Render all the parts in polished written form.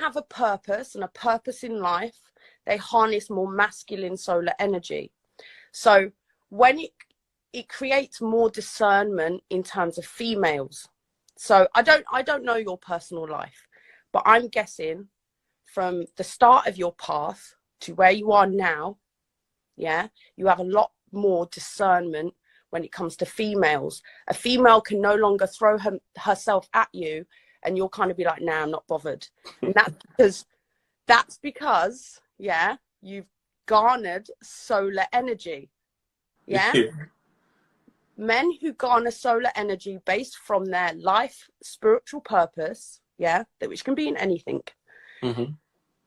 have a purpose and a purpose in life, they harness more masculine solar energy. So when it creates more discernment in terms of females. So I don't know your personal life, but I'm guessing from the start of your path to where you are now, yeah, you have a lot more discernment when it comes to females. A female can no longer throw herself at you and you'll kind of be like, nah, I'm not bothered. And that's because, yeah, you've garnered solar energy. Yeah. Men who garner solar energy based from their life spiritual purpose, yeah, which can be in anything,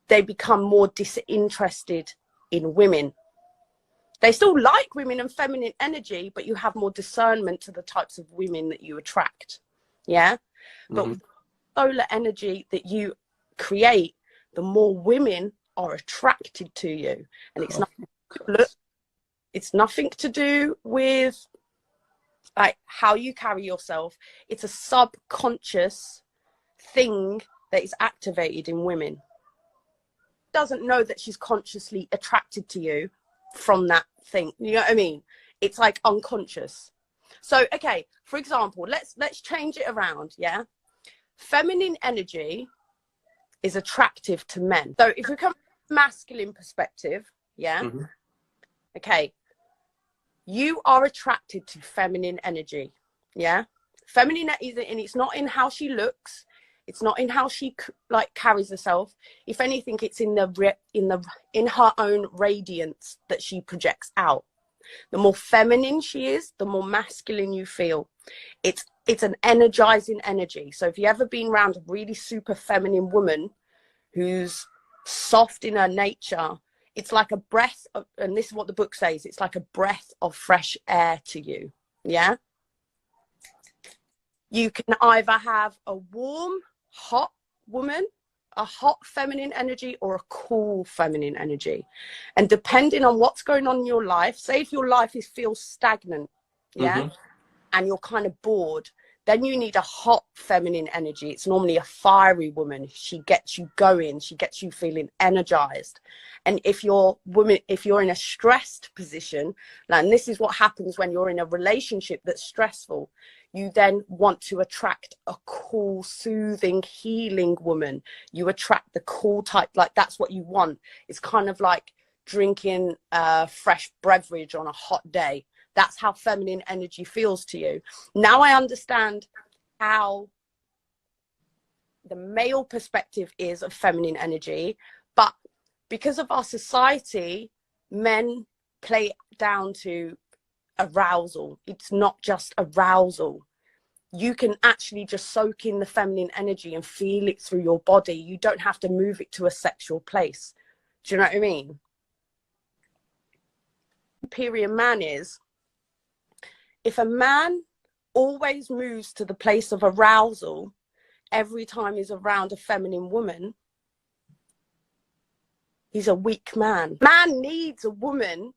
they become more disinterested in women. They still like women and feminine energy, but you have more discernment to the types of women that you attract. Yeah. But with solar energy that you create, the more women are attracted to you. And it's nothing to do with like how you carry yourself. It's a subconscious thing that is activated in women. Doesn't know that she's consciously attracted to you from that thing. You know what I mean? It's like unconscious. So, okay, for example, let's change it around. Yeah. Feminine energy is attractive to men. So if we come from a masculine perspective, yeah. Okay. You are attracted to feminine energy. Yeah. Feminine is, and it's not in how she looks. It's not in how she like carries herself. If anything, it's in her own radiance that she projects out. The more feminine she is, the more masculine you feel. It's an energizing energy. So if you've ever been around a really super feminine woman who's soft in her nature, it's like a breath of, and this is what the book says, it's like a breath of fresh air to you. Yeah. You can either have a warm, hot woman, a hot feminine energy, or a cool feminine energy. And depending on what's going on in your life, say if your life feels stagnant, yeah, and you're kind of bored, then you need a hot feminine energy. It's normally a fiery woman. She gets you going. She gets you feeling energized. And if you're in a stressed position, and this is what happens when you're in a relationship that's stressful, you then want to attract a cool, soothing, healing woman. You attract the cool type, like that's what you want. It's kind of like drinking a fresh beverage on a hot day. That's how feminine energy feels to you. Now I understand how the male perspective is of feminine energy, but because of our society, men play down to arousal. It's not just arousal. You can actually just soak in the feminine energy and feel it through your body. You don't have to move it to a sexual place. Do you know what I mean? Superior man is, if a man always moves to the place of arousal every time he's around a feminine woman, he's a weak man. Man needs a woman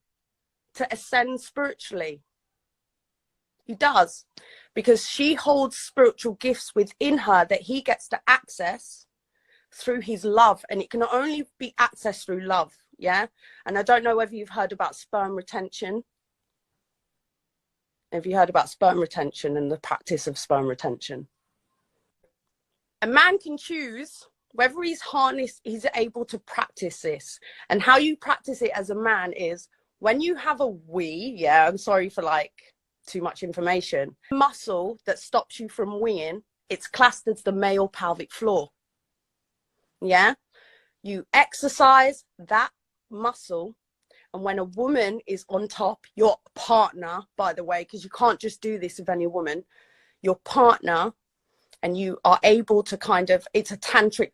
to ascend spiritually. He does, because she holds spiritual gifts within her that he gets to access through his love, and it can only be accessed through love. Yeah. And I don't know whether you've heard about sperm retention. Have you heard about sperm retention and the practice of sperm retention? A man can choose whether he's able to practice this. And how you practice it as a man is when you have a wee, yeah, I'm sorry for like too much information, muscle that stops you from weeing, it's classed as the male pelvic floor. Yeah. You exercise that muscle. And when a woman is on top, your partner, by the way, because you can't just do this with any woman, your partner, and you are able to kind of, it's a tantric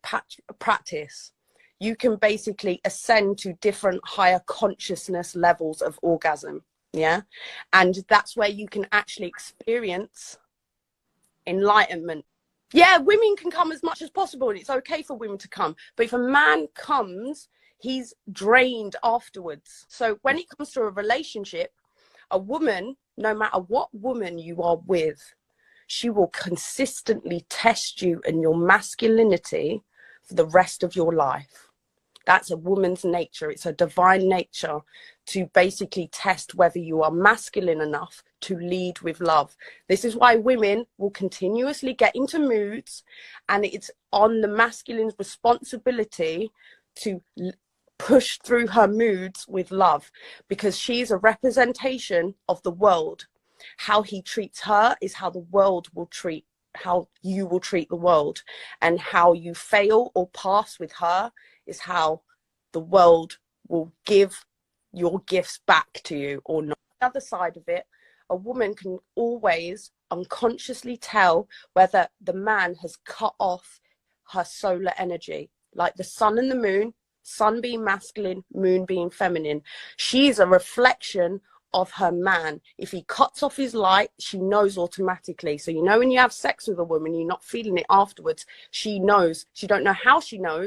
practice. You can basically ascend to different higher consciousness levels of orgasm. Yeah. And that's where you can actually experience enlightenment. Yeah, women can come as much as possible, and it's okay for women to come. But if a man comes, he's drained afterwards. So when it comes to a relationship, a woman, no matter what woman you are with, she will consistently test you and your masculinity for the rest of your life. That's a woman's nature. It's a divine nature to basically test whether you are masculine enough to lead with love. This is why women will continuously get into moods, and it's on the masculine's responsibility to push through her moods with love, because she's a representation of the world. How he treats her is how the world will treat, how you will treat the world, and how you fail or pass with her is how the world will give your gifts back to you or not. The other side of it, a woman can always unconsciously tell whether the man has cut off her solar energy, like the sun and the moon, sun being masculine, moon being feminine. She's a reflection of her man. If he cuts off his light, she knows automatically. So you know, when you have sex with a woman, you're not feeling it afterwards. She knows. She don't know how she knows,